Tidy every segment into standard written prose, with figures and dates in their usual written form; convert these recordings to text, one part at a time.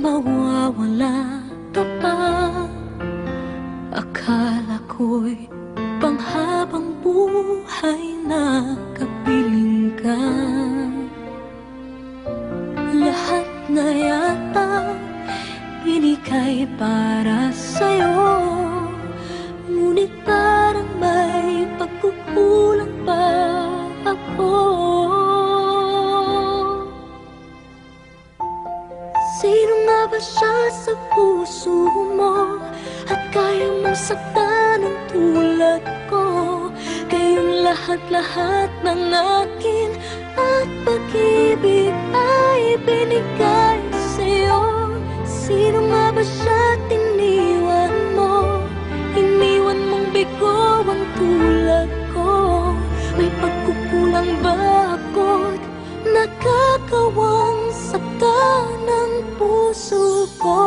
mawawala ka pa. Akala ko'y panghabang buhay na kapiling ka. Lahat na yata binigay para sa'yo, ngunit parang may pagkukulang pa ako. Sino nga ba siya sa puso mo at kaya mong saktan ng tulad ko? Kayong lahat-lahat ng akin at pag-ibig ay binigay sa'yo. Sino nga ba siya tiniwan mo? Iniwan mong bigo ang tulad ko. May pagkukulang ba ako't nakakawang saktan ng puso ko?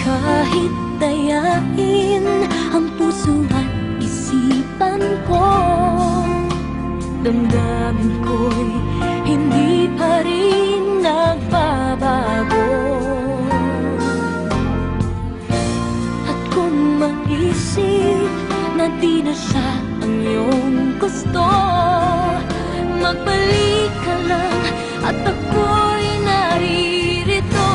Kahit dayain ang puso at isipan ko, damdamin ko'y hindi pa rin nagbabago. At kung mag-isip na di na siya ang iyong gusto, magbalik ka lang at ako'y naririto.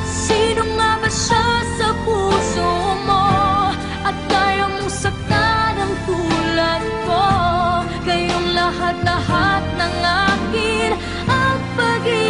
Sino nga ba siya sa puso mo at kaya mong saktan ang tulad ko? Kayong lahat-lahat ng akin ang pag-ibig